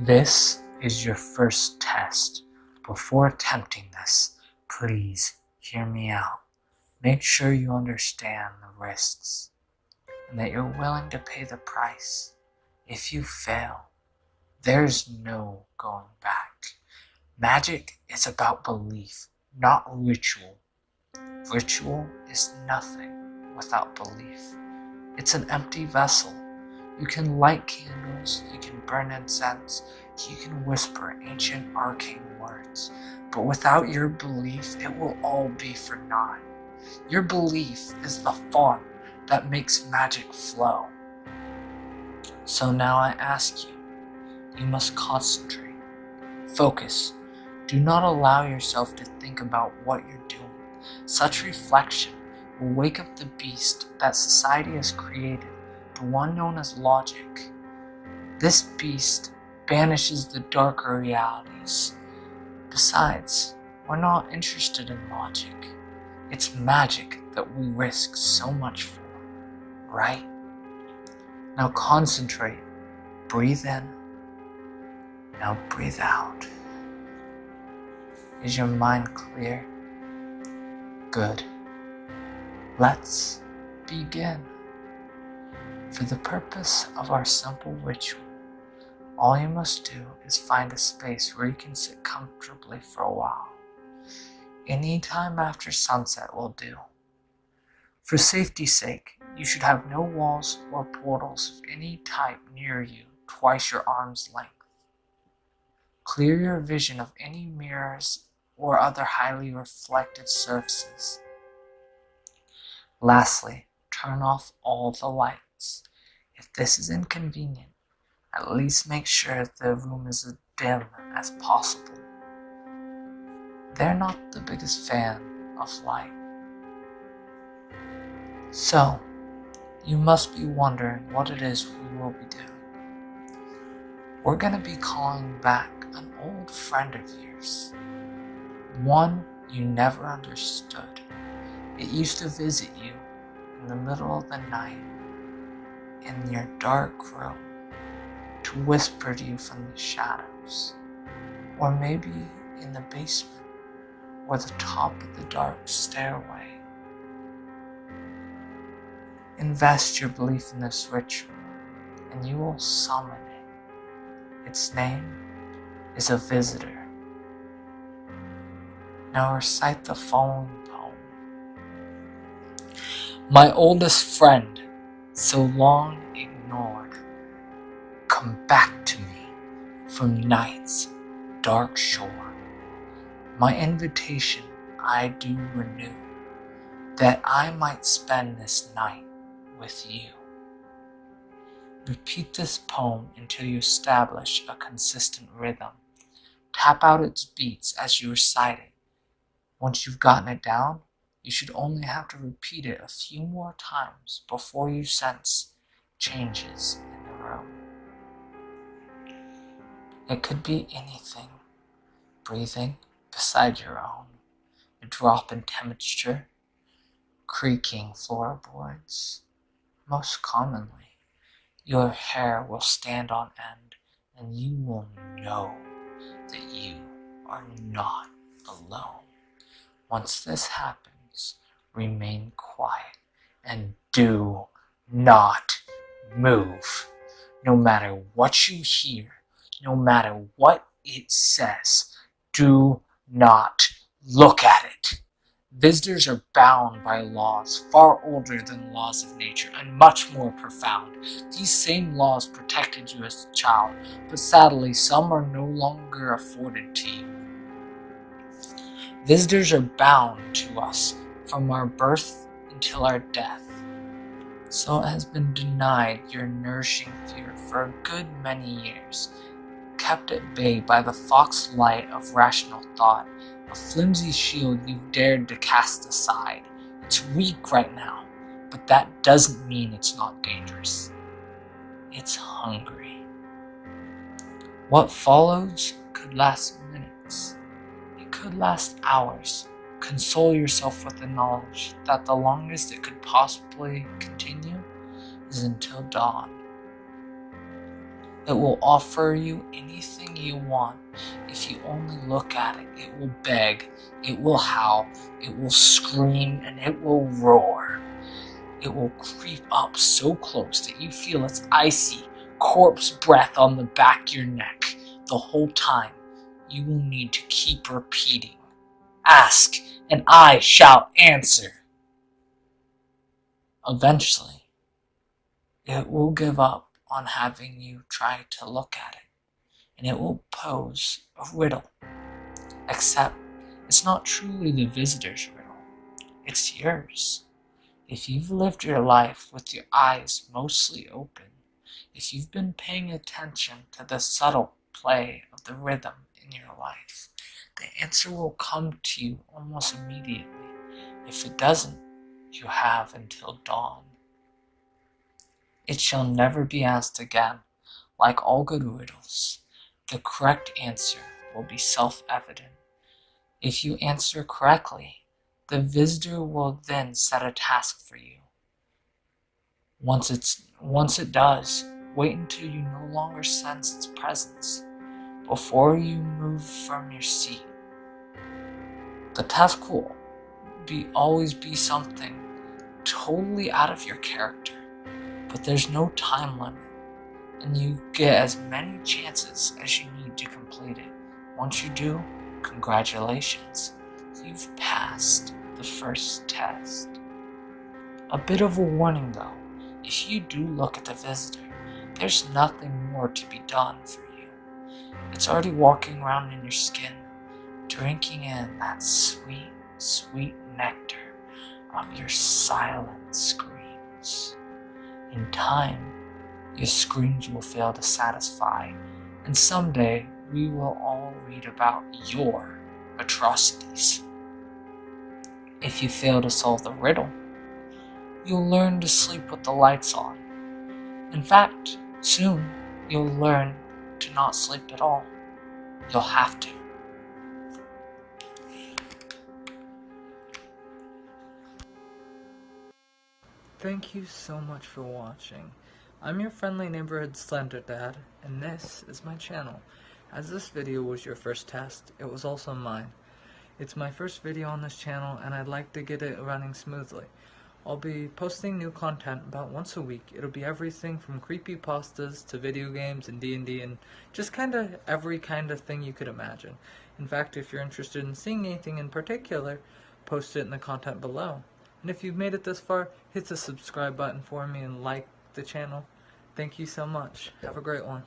This is your first test. Before attempting this, please hear me out. Make sure you understand the risks and that you're willing to pay the price. If you fail, there's no going back. Magic is about belief, not ritual. Ritual is nothing without belief. It's an empty vessel. You can light candles, you can burn incense, you can whisper ancient arcane words, but without your belief, it will all be for naught. Your belief is the font that makes magic flow. So now I ask you, you must concentrate, focus. Do not allow yourself to think about what you're doing. Such reflection will wake up the beast that society has created, the one known as logic. This beast banishes the darker realities. Besides, we're not interested in logic. It's magic that we risk so much for, right? Now concentrate. Breathe in. Now breathe out. Is your mind clear? Good. Let's begin. For the purpose of our simple ritual, all you must do is find a space where you can sit comfortably for a while. Any time after sunset will do. For safety's sake, you should have no walls or portals of any type near you twice your arm's length. Clear your vision of any mirrors or other highly reflective surfaces. Lastly, turn off all the lights. If this is inconvenient, at least make sure the room is as dim as possible. They're not the biggest fan of light. So, you must be wondering what it is we will be doing. We're going to be calling back an old friend of yours. One you never understood. It used to visit you in the middle of the night in your dark room to whisper to you from the shadows, or maybe in the basement or the top of the dark stairway. Invest your belief in this ritual and you will summon it. Its name is a visitor. Now recite the following poem. My oldest friend, so long ignored, come back to me from night's dark shore. My invitation I do renew, that I might spend this night with you. Repeat this poem until you establish a consistent rhythm. Tap out its beats as you recite it. Once you've gotten it down, you should only have to repeat it a few more times before you sense changes in the room. It could be anything. Breathing beside your own, a drop in temperature, creaking floorboards. Most commonly, your hair will stand on end and you will know that you are not alone. Once this happens, remain quiet and do not move. No matter what you hear, no matter what it says, do not look at it. Visitors are bound by laws far older than laws of nature and much more profound. These same laws protected you as a child, but sadly some are no longer afforded to you. Visitors are bound to us from our birth until our death. So it has been denied your nourishing fear for a good many years, kept at bay by the fox light of rational thought, a flimsy shield you've dared to cast aside. It's weak right now, but that doesn't mean it's not dangerous. It's hungry. What follows could last minutes. It could last hours. Console yourself with the knowledge that the longest it could possibly continue is until dawn. It will offer you anything you want. If you only look at it, it will beg, it will howl, it will scream, and it will roar. It will creep up so close that you feel its icy corpse breath on the back of your neck. The whole time, you will need to keep repeating, "Ask, and I shall answer." Eventually, it will give up on having you try to look at it, and it will pose a riddle. Except, it's not truly the visitor's riddle, it's yours. If you've lived your life with your eyes mostly open, if you've been paying attention to the subtle play of the rhythm in your life, the answer will come to you almost immediately. If it doesn't, you have until dawn. It shall never be asked again. Like all good riddles, the correct answer will be self-evident. If you answer correctly, the visitor will then set a task for you. Once it does, wait until you no longer sense its presence before you move from your seat. The task will always be something totally out of your character, but there's no time limit, and you get as many chances as you need to complete it. Once you do, congratulations, you've passed the first test. A bit of a warning though, if you do look at the visitor, there's nothing more to be done for you. It's already walking around in your skin, drinking in that sweet, sweet nectar of your silent screams. In time, your screams will fail to satisfy, and someday we will all read about your atrocities. If you fail to solve the riddle, you'll learn to sleep with the lights on. In fact, soon you'll learn to not sleep at all. You'll have to. Thank you so much for watching. I'm your friendly neighborhood Slender Dad, and this is my channel. As this video was your first test, it was also mine. It's my first video on this channel, and I'd like to get it running smoothly. I'll be posting new content about once a week. It'll be everything from creepypastas to video games and D&D and just kinda every kind of thing you could imagine. In fact, if you're interested in seeing anything in particular, post it in the content below. And if you've made it this far, hit the subscribe button for me and like the channel. Thank you so much. Have a great one.